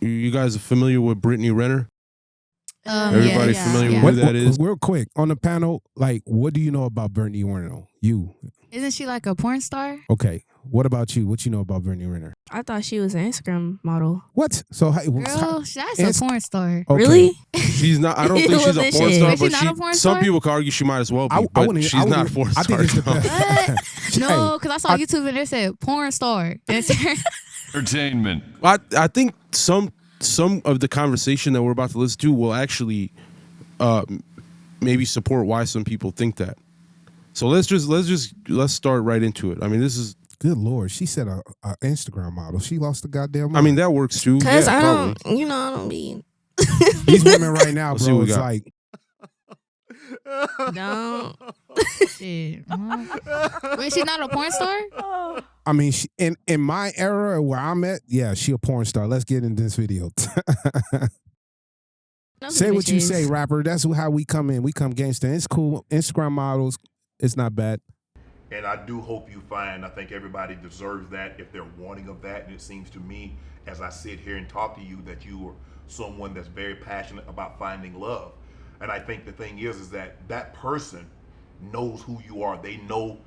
You guys are familiar with Brittany Renner? Everybody familiar with who that is? Real quick, on the panel, like, what do you know about Brittany Renner? You. Isn't she like a porn star? Okay. What about you? What you know about Brittany Renner? I thought she was an Instagram model. What? So, Girl, that's a porn star. Okay. Really? She's not. I don't think she's a porn star, but some people could argue she might as well be. But she's not a porn star. I think it's the No, because I saw YouTube and it said porn star. Entertainment. I think some of the conversation that we're about to listen to will actually maybe support why some people think that. So let's start right into it. I mean, this is good Lord. She said a Instagram model. She lost the goddamn mind. I mean, that works too. Because yeah, I don't be. These women right now, bro, it's like. No. Shit. Wait, she's not a porn star? I mean, in my era where I'm at, yeah, she a porn star. Let's get into this video. Say what you say, rapper. That's how we come in. We come gangster. It's cool. Instagram models, it's not bad. And I do hope you find, I think everybody deserves that if they're wanting of that. And it seems to me, as I sit here and talk to you, that you are someone that's very passionate about finding love. And I think the thing is that person knows who you are. They know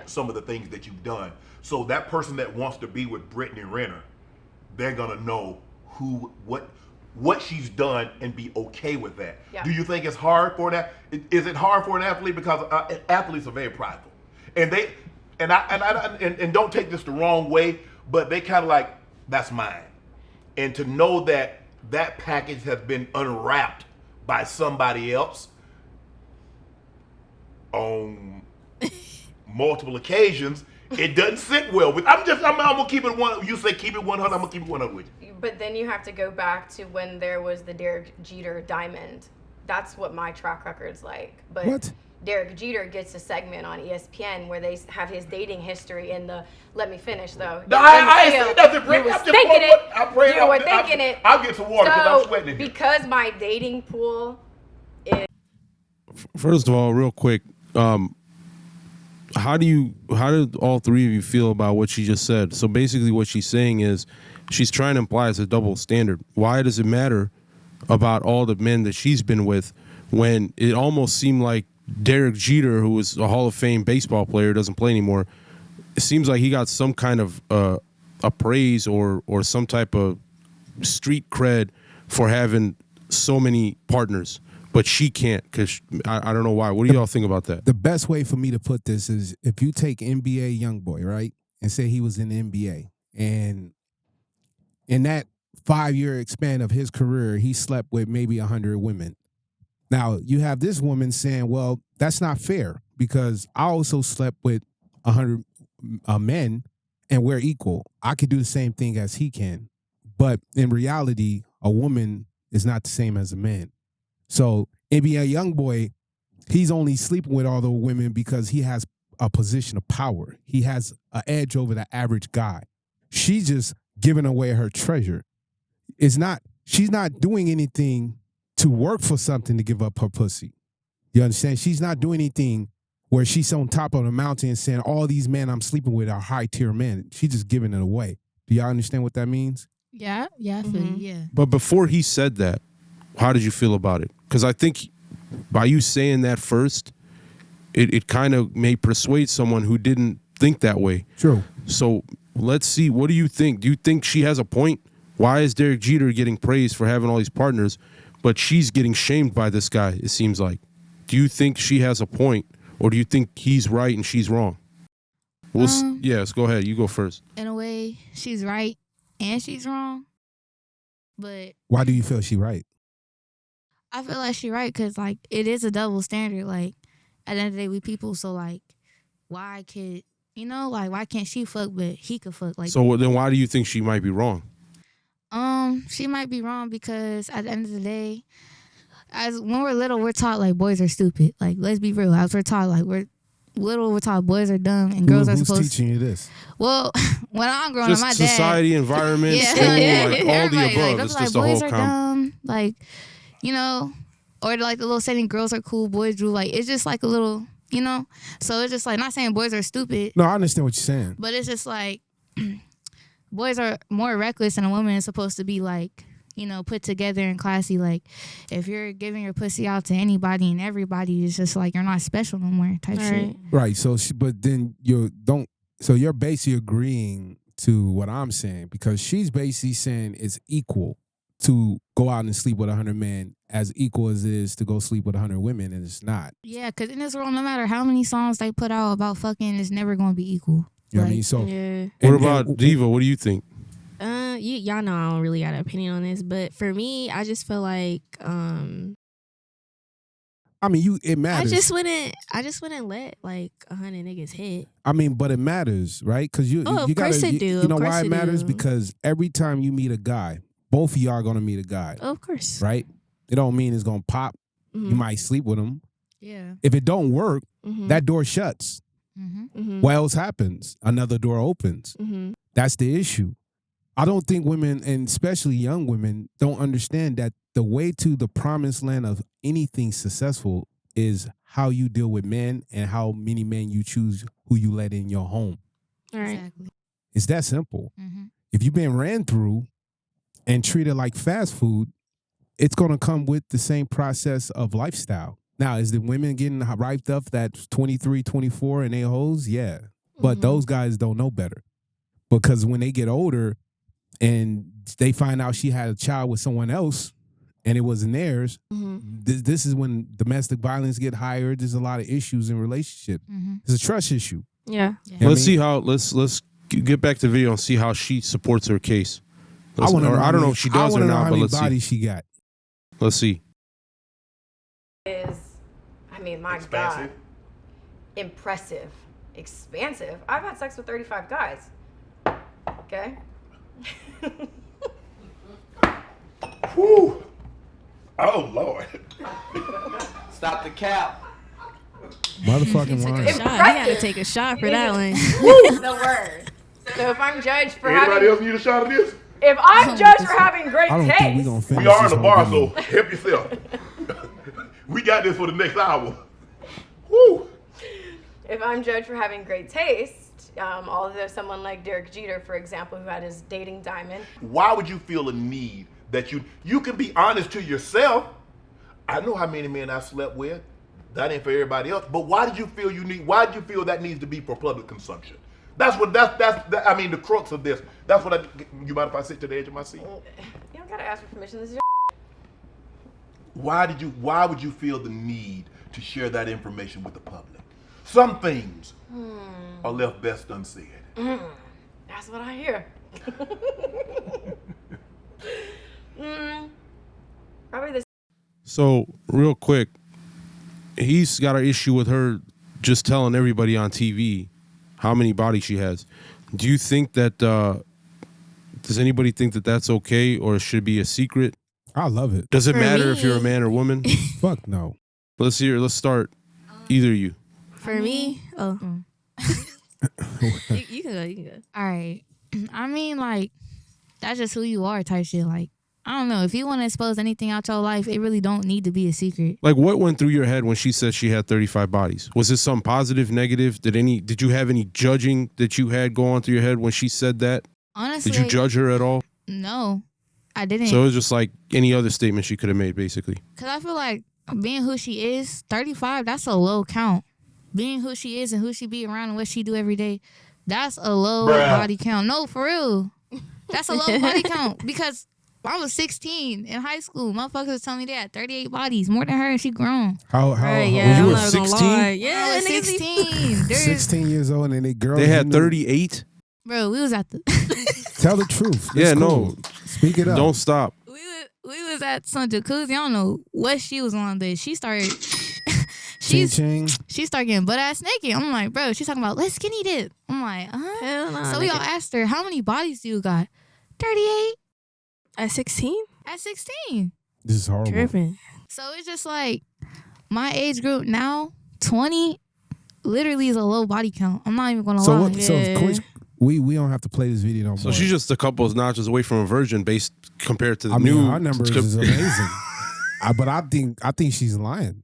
some of the things that you've done. So that person that wants to be with Brittany Renner, they're gonna know what she's done and be okay with that. Yeah. Do you think it's hard for that? Is it hard for an athlete? Because athletes are very prideful, and and don't take this the wrong way, but they kind of like, that's mine. And to know that that package has been unwrapped by somebody else on multiple occasions, it doesn't sit well with. I'm gonna keep it one. You say keep it 100. I'm gonna keep it 100 with you. But then you have to go back to when there was the Derek Jeter diamond. That's what my track record's like. But what? Derek Jeter gets a segment on ESPN where they have his dating history in the. Let me finish though. No, I ain't saying nothing. You was thinking it. You were thinking it. I'll get some water because I'm sweating. Because my dating pool is. First of all, real quick, how did all three of you feel about what she just said? So basically, what she's saying is, she's trying to imply it's a double standard. Why does it matter about all the men that she's been with when it almost seemed like Derek Jeter, who was a Hall of Fame baseball player, doesn't play anymore? It seems like he got some kind of appraise or some type of street cred for having so many partners, but she can't because I don't know why. What do y'all think about that? The best way for me to put this is if you take NBA YoungBoy, right, and say he was in the NBA, and in that 5-year span of his career, he slept with maybe 100 women. Now, you have this woman saying, well, that's not fair because I also slept with 100 men and we're equal. I could do the same thing as he can. But in reality, a woman is not the same as a man. So NBA YoungBoy, he's only sleeping with all the women because he has a position of power. He has an edge over the average guy. She's just giving away her treasure. She's not doing anything to work for something to give up her pussy. You understand? She's not doing anything where she's on top of the mountain and saying, all these men I'm sleeping with are high-tier men. She's just giving it away. Do y'all understand what that means? Yeah, I feel you, yeah. But before he said that, how did you feel about it? Because I think by you saying that first, it kind of may persuade someone who didn't think that way. True. So let's see. What do you think? Do you think she has a point? Why is Derek Jeter getting praised for having all these partners, but she's getting shamed by this guy, it seems like? Do you think she has a point, or do you think he's right and she's wrong? Yes, go ahead. You go first. In a way, she's right and she's wrong. But why do you feel she's right? I feel like she's right because, like, it is a double standard. Like, at the end of the day, we people, so, like, why can't she fuck, but he could fuck? Like, so then why do you think she might be wrong? She might be wrong because at the end of the day, when we're little, we're taught, like, boys are stupid. Like, let's be real. As we're taught, like, we're taught boys are dumb and girls are supposed to. Who's teaching you this? Well, when I'm growing up, my dad. Society, environment, school, like, all the above. It's just a whole boys are dumb. Like, or like the little saying, girls are cool, boys do. Like, it's just like a little, So it's just like, not saying boys are stupid. No, I understand what you're saying. But it's just like, boys are more reckless and a woman is supposed to be like, put together and classy. Like, if you're giving your pussy out to anybody and everybody, it's just like you're not special no more type shit. Right. So, but then So you're basically agreeing to what I'm saying because she's basically saying it's equal to go out and sleep with 100 men as equal as it is to go sleep with 100 women, and it's not. Yeah, because in this world, no matter how many songs they put out about fucking, it's never going to be equal. You know what I mean? So, yeah. What about Diva? What do you think? Y'all know I don't really got an opinion on this, but for me, I just feel like it matters. I just wouldn't let like 100 niggas hit. But it matters, right? Because you of course gotta, it do. You know Of course why it matters? do. Because every time you meet a guy, both of y'all are gonna meet a guy, Of course. right? It don't mean it's gonna pop. Mm-hmm. You might sleep with him. Yeah. If it don't work, Mm-hmm. that door shuts. Mm-hmm. Mm-hmm. What else happens? Another door opens. Mm-hmm. That's the issue. I don't think women, and especially young women, don't understand that the way to the promised land of anything successful is how you deal with men and how many men you choose who you let in your home. All right. Exactly. It's that simple. Mm-hmm. If you've been ran through and treated like fast food, it's going to come with the same process of lifestyle. Now, is the women getting hyped up that's 23, 24 and they hoes? Yeah. But those guys don't know better. Because when they get older and they find out she had a child with someone else and it wasn't theirs, this is when domestic violence get higher. There's a lot of issues in relationship. Mm-hmm. It's a trust issue. Yeah. Let's see how let's get back to the video and see how she supports her case. I don't know if she does or not, but let's see. How many bodies she got. Let's see. My Expansive. God. Impressive. Expansive. I've had sex with 35 guys. Okay? Whew. Oh, Lord. Stop the cap. Motherfucking Took a lying. shot. He had to take a shot for that one. The word. So if I'm judged for Anybody else having... need a shot of this? If I'm judged for having great I don't taste... think we're going to finish We are in this the whole bar, video. so help yourself. We got this for the next hour. Woo. If I'm judged for having great taste, although someone like Derek Jeter, for example, who had his dating diamond... Why would you feel a need that you can be honest to yourself? I know how many men I slept with. That ain't for everybody else. But why did you feel why did you feel that needs to be for public consumption? That's the crux of this. That's what you mind if I sit to the edge of my seat? You don't gotta ask for permission. This is your... Why would you feel the need to share that information with the public? Some things are left best unsaid. That's what I hear. Probably the... So real quick, he's got an issue with her just telling everybody on TV how many bodies she has. Do you think that, does anybody think that that's okay or it should be a secret? I love it. Does it For matter me- if you're a man or woman? Fuck no. Let's start either of you. For me, you can go. You can go. All right. I mean, like, that's just who you are type shit. Like, I don't know. If you want to expose anything out your life, it really don't need to be a secret. Like, what went through your head when she said she had 35 bodies? Was it something positive, negative? Did you have any judging that you had go on through your head when she said that? Honestly, Did you judge her at all? No, I didn't. So it was just like any other statement she could have made, basically. Because I feel like being who she is, 35, that's a low count. Being who she is and who she be around and what she do every day, that's a low body count. No, for real. That's a low body count. Because I was 16 in high school. Motherfuckers was telling me they had 38 bodies, more than her, and she grown. How Right, how yeah, you I'm were not gonna 16? lie. I Yeah, was niggas be- 16. There's- 16 years old and they girls. They had you know, 38? Bro, we was at the... Tell the truth. It's Yeah, cool. no. Speak it up. Don't stop. we was at some jacuzzi. I don't know what she was on, but she started... Ching ching. She started getting butt ass naked. I'm like, bro, she's talking about, let's skinny dip. I'm like, Hell no, So we all nigga. asked her, how many bodies do you got? 38 At 16? at 16. This is horrible. Tripping. So it's just like my age group now, 20, literally is a low body count. I'm not even gonna So lie. what? So Yeah. of course, we don't have to play this video no more. So she's just a couple of notches away from a virgin based compared to the I mean, new. our numbers is amazing. But I think she's lying.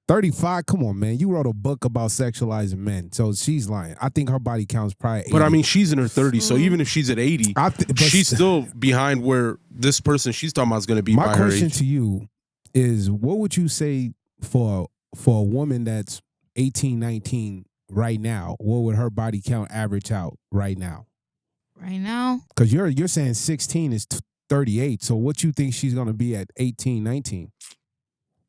35, come on, man. You wrote a book about sexualizing men. So she's lying. I think her body count's probably 80. But I mean, she's in her 30s, so even if she's at 80, she's still behind where this person she's talking about is going to be by her age. My question to you is, what would you say for a woman that's 18, 19 right now? What would her body count average out right now? Right now? Because you're saying 16 is 38. So what you think she's going to be at 18, 19?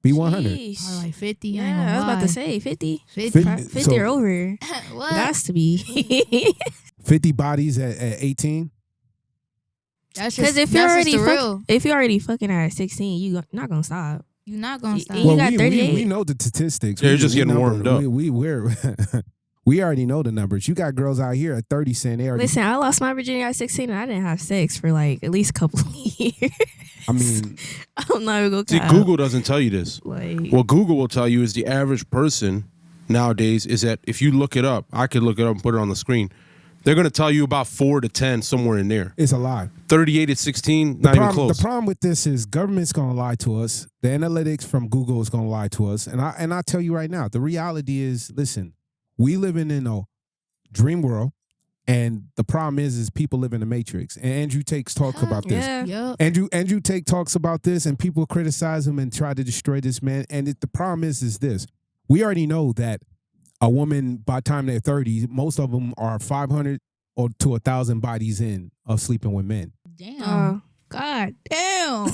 Be 100. Probably like 50. Yeah, I was about to say 50. 50 so, or over. What? That's to be. 50 bodies at 18? That's Because just if you're already fucking at 16, you're not going to stop. You're not going to stop. You got 38. We know the statistics. They're just getting warmed up. We already know the numbers. You got girls out here at 30 saying they already. Listen, I lost my virginity at 16 and I didn't have sex for like at least a couple of years. I mean, I'm not even going to see, Google doesn't tell you this. Like, what Google will tell you is the average person nowadays is that if you look it up, I could look it up and put it on the screen. They're going to tell you about 4 to 10 somewhere in there. It's a lie. 38 at 16, not even close. The problem with this is government's going to lie to us. The analytics from Google is going to lie to us. And I tell you right now, the reality is, listen, we living in a dream world, and the problem is people live in the matrix. And Andrew Tate talks about this. Yeah. Yep. Andrew Tate talks about this, and people criticize him and try to destroy this man. And the problem is this: we already know that a woman, by the time they're 30, most of them are 500 or to 1,000 bodies in of sleeping with men. Damn. God damn.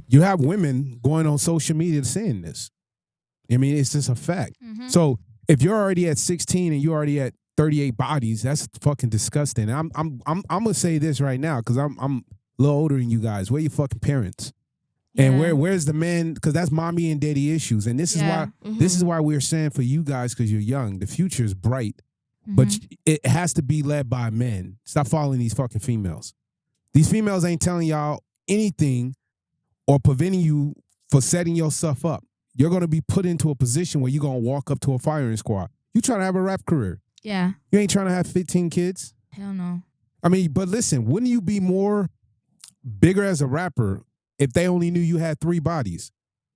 You have women going on social media saying this. I mean, it's just a fact. Mm-hmm. So if you're already at 16 and you're already at 38 bodies, that's fucking disgusting. I'm gonna say this right now because I'm a little older than you guys. Where your fucking parents? And where's the men? Because that's mommy and daddy issues. And this is why this is why we're saying for you guys, because you're young, the future is bright, but it has to be led by men. Stop following these fucking females. These females ain't telling y'all anything or preventing you for setting yourself up. You're gonna be put into a position where you're gonna walk up to a firing squad. You trying to have a rap career. Yeah. You ain't trying to have 15 kids. Hell no. I mean, but listen, wouldn't you be more bigger as a rapper if they only knew you had 3 bodies?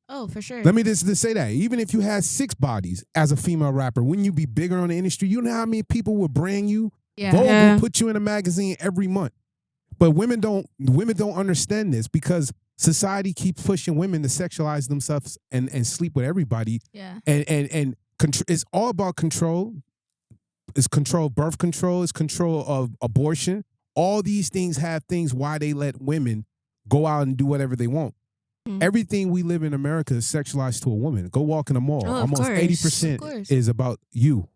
Oh, for sure. Let me just say that. Even if you had 6 bodies as a female rapper, wouldn't you be bigger on the industry? You know how many people would brand you? Yeah. Vogue will put you in a magazine every month. But women don't understand this because society keeps pushing women to sexualize themselves and sleep with everybody. Yeah. And it's all about control. It's control of birth control. It's control of abortion. All these things have things why they let women go out and do whatever they want. Everything we live in America is sexualized to a woman. Go walk in the mall. Almost 80% is about you.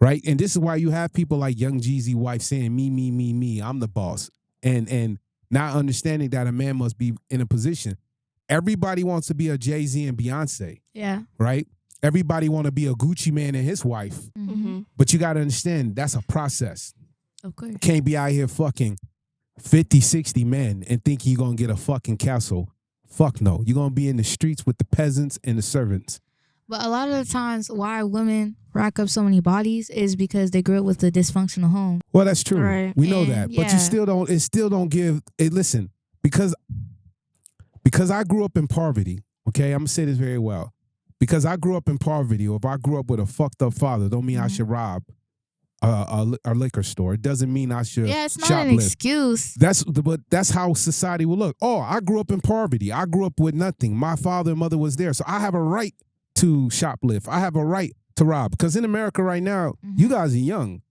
Right? And this is why you have people like Young Jeezy wife saying, me, I'm the boss. And not understanding that a man must be in a position. Everybody wants to be a Jay-Z and Beyonce. Yeah. Right? Everybody want to be a Gucci man and his wife. But you got to understand, that's a process. Of course. Can't be out here fucking 50, 60 men and think you're going to get a fucking castle. Fuck no. You're going to be in the streets with the peasants and the servants. But a lot of the times why women rack up so many bodies is because they grew up with a dysfunctional home. Well, that's true. Right. We know that. But you still don't give it. Listen, because I grew up in poverty, okay? I'm going to say this very well. Because I grew up in poverty, or if I grew up with a fucked up father, don't mean I should rob a liquor store. It doesn't mean I should it's not shoplift. an excuse. But that's how society will look. Oh, I grew up in poverty. I grew up with nothing. My father and mother was there. So I have a right to shoplift. I have a right to rob. Because in America right now, you guys are young.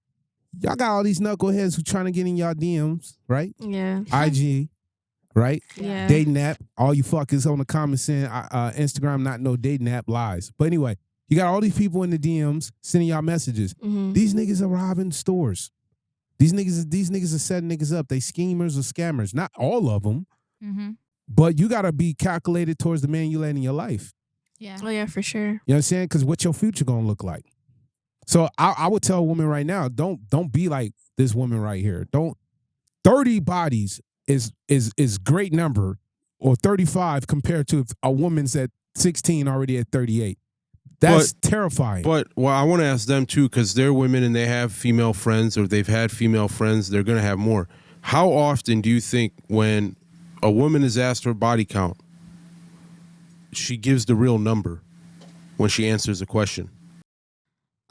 Y'all got all these knuckleheads who trying to get in y'all DMs, right? Yeah. IG, right? Yeah. Dating app. All you fuckers on the comments saying Instagram not no dating app lies. But anyway, you got all these people in the DMs sending y'all messages. These niggas are robbing stores. These niggas are setting niggas up. They schemers or scammers. Not all of them. But you got to be calculated towards the man you let in your life. Yeah. Oh, yeah, for sure. You know what I'm saying? Because what's your future going to look like? So I would tell a woman right now, don't be like this woman right here. 30 bodies is great number, or 35 compared to a woman's at 16 already at 38. That's terrifying. But I want to ask them too, because they're women and they have female friends, or they've had female friends, they're going to have more. How often do you think when a woman is asked her body count, she gives the real number? when she answers a question?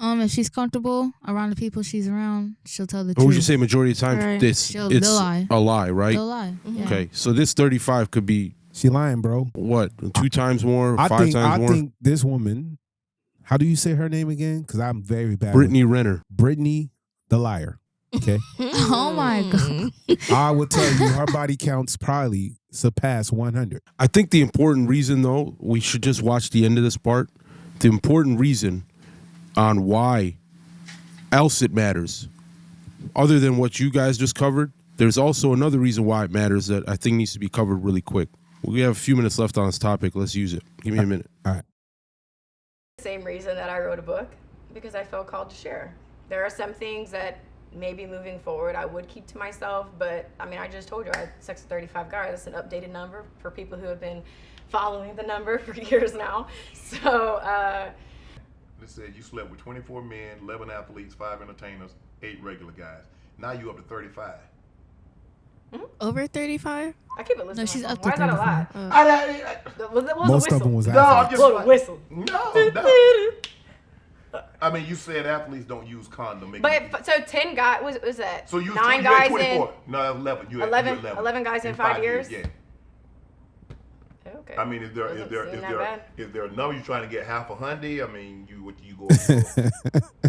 If she's comfortable around the people she's around, she'll tell the Or truth. would you say majority of the time Right. it's They'll lie. a lie, right? They'll lie. Yeah. Okay, so this 35 could be She lying, bro. what, 2 times more, 5 times I more? think this woman. How do you say her name again? Because I'm very bad. Brittany Renner. Brittany the liar. Okay. Oh my God. I would tell you her body counts probably surpass 100. I think the important reason, though, we should just watch the end of this part. The important reason on why else it matters, other than what you guys just covered, there's also another reason why it matters that I think needs to be covered really quick. We have a few minutes left on this topic. Let's use it. Give me a minute. All right. Same reason that I wrote a book, because I felt called to share. There are some things that maybe moving forward I would keep to myself, but I mean, I just told you I had sex with 35 guys. That's an updated number for people who have been following the number for years now. So It said you slept with 24 men, 11 athletes, 5 entertainers, 8 regular guys. Now you up to 35. Over 35? I keep it listening. No, she's to up Why to is that a lie? 35. What was Most the of them whistle? was No, I'm athletes. just Blow like, the whistle. no. I mean, you said athletes don't use condom. But so 10 guys, was that? so you 9 you had guys 24. in. No, 11. You had 11 guys in 5 years? Yeah. Okay. I mean, is there Doesn't seem that bad. is there a number you trying to get half a hundy? I mean, what you go for?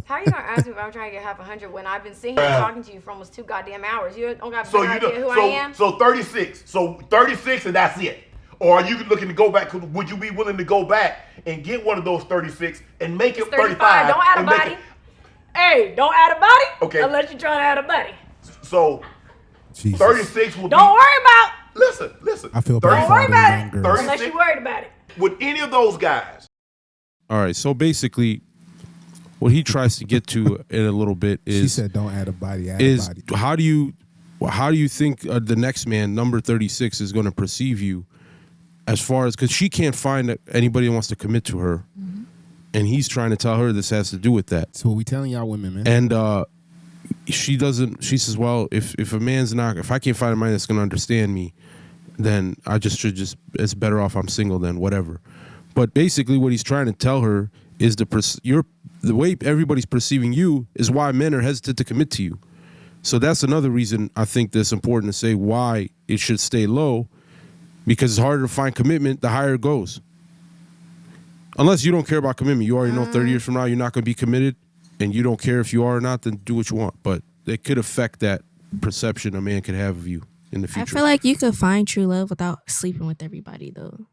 How are you gonna ask me if I'm trying to get half 100 when I've been sitting here talking to you for almost 2 goddamn hours? You don't got a So better you idea who do, I am? so 36. So 36 and that's it. Or are you looking to go back? Would you be willing to go back and get one of those 36 and make It's it 35? Don't add a and make body. it- Hey, don't add a body. Okay. Unless you're trying to add a body. So Jesus. 36 will be. Don't worry about. Listen. I feel 30 bad Don't for worry all about the young it. girls. Unless you're worried about it. Would any of those guys? All right, so basically, what he tries to get to in a little bit She is said, "Don't add a body. Add is a body." how do you think the next man, number 36, is going to perceive you, as far as, because she can't find anybody that wants to commit to her, and he's trying to tell her this has to do with that, So what we telling y'all women, man? and she doesn't. She says, well, if a man's not, if I can't find a man that's going to understand me, then I it's better off I'm single than whatever. But basically what he's trying to tell her is the way everybody's perceiving you is why men are hesitant to commit to you. So that's another reason I think that's important to say why it should stay low, because it's harder to find commitment the higher it goes. Unless you don't care about commitment. You already know 30 years from now you're not going to be committed, and you don't care if you are or not, then do what you want. But it could affect that perception a man could have of you in the future. I feel like you could find true love without sleeping with everybody, though.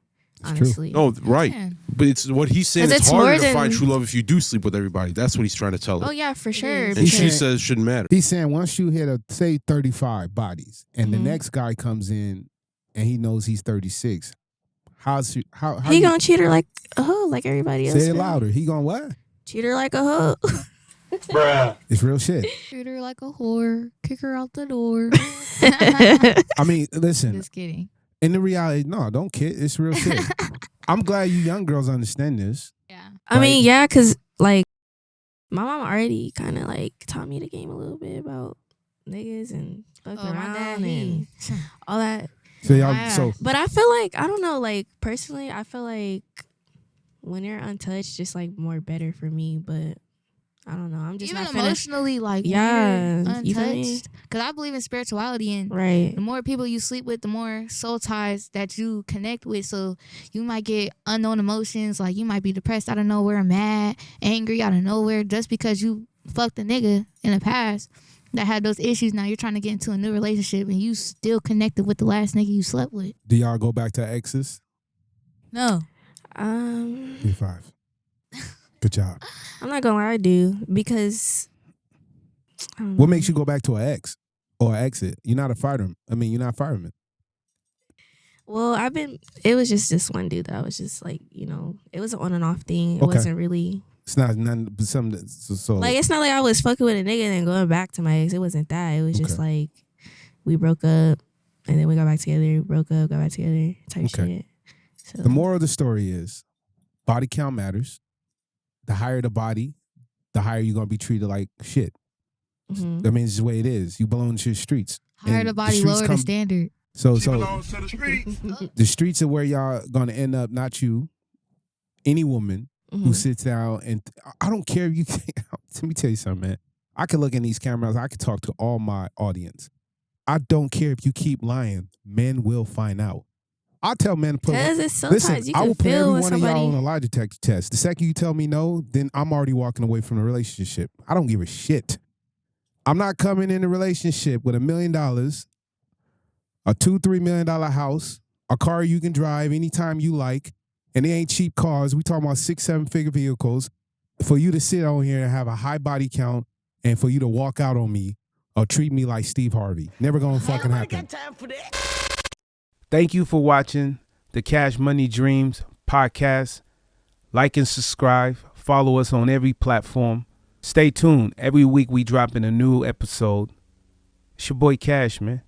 Honestly. No, right. Yeah. But it's what he's saying. 'Cause It's it's harder more to than- find true love if you do sleep with everybody. That's what he's trying to tell her. Oh, yeah, for sure. And He's she saying- says it shouldn't matter. He's saying once you hit say 35 bodies, and the Mhm. next guy comes in and he knows he's 36. How He you- gonna treat her like a hoe, like everybody else. say it do. louder? He gonna what? Treat her like a hoe. It's real shit. Treat her like a whore. Kick her out the door. I mean, listen. Just kidding. In the reality, no, don't kid. It's real shit. I'm glad you young girls understand this. Yeah. I mean, yeah, because, like, my mom already kind of, like, taught me the game a little bit about niggas and fucking Oh, my dad, around and all that. So y'all, Yeah. so But I feel like, I don't know, like, personally, I feel like when you're untouched, just, like, more better for me. But I don't know. I'm just Even not finna. emotionally, like, Yeah, when you you're feel me? untouched. Because I believe in spirituality, and Right. the more people you sleep with, the more soul ties that you connect with. So you might get unknown emotions, like you might be depressed out of nowhere, mad, angry out of nowhere, just because you fucked a nigga in the past that had those issues. Now you're trying to get into a new relationship, and you still connected with the last nigga you slept with. do y'all go back to exes? No. 35. Good job. I'm not gonna lie, I do, because I don't What know. makes you go back to an ex or an exit? You're not a fireman. I mean, you're not a fireman. Well, it was just this one dude that I was just like, you know, it was an on and off thing. It Okay. wasn't really, It's not none, but something. So like, it's not like I was fucking with a nigga and then going back to my ex. It wasn't that. It was just like, we broke up and then we got back together, broke up, got back together type Okay. shit. So, the moral of the story is body count matters. The higher the body, the higher you're going to be treated like shit. mhm. I mean, it's just the way it is. You belong to the streets. Higher And the body, streets lower come- the standard. So the streets are where y'all going to end up, not you, any woman. who sits down and I don't care if you let me tell you something, man. I can look in these cameras. I can talk to all my audience. I don't care if you keep lying. Men will find out. I tell men to put. Because it's sometimes Listen, you I can will put feel every when one of y'all on somebody. a lie detector test. The second you tell me no, then I'm already walking away from the relationship. I don't give a shit. I'm not coming in a relationship with $1 million, a $2-3 million house, a car you can drive anytime you like, and they ain't cheap cars. We talking about 6-7 figure vehicles. For you to sit on here and have a high body count, and for you to walk out on me or treat me like Steve Harvey, never gonna fucking happen. Thank you for watching the Cash Money Dreams podcast. Like and subscribe. Follow us on every platform. Stay tuned. Every week we drop in a new episode. It's your boy Cash, man.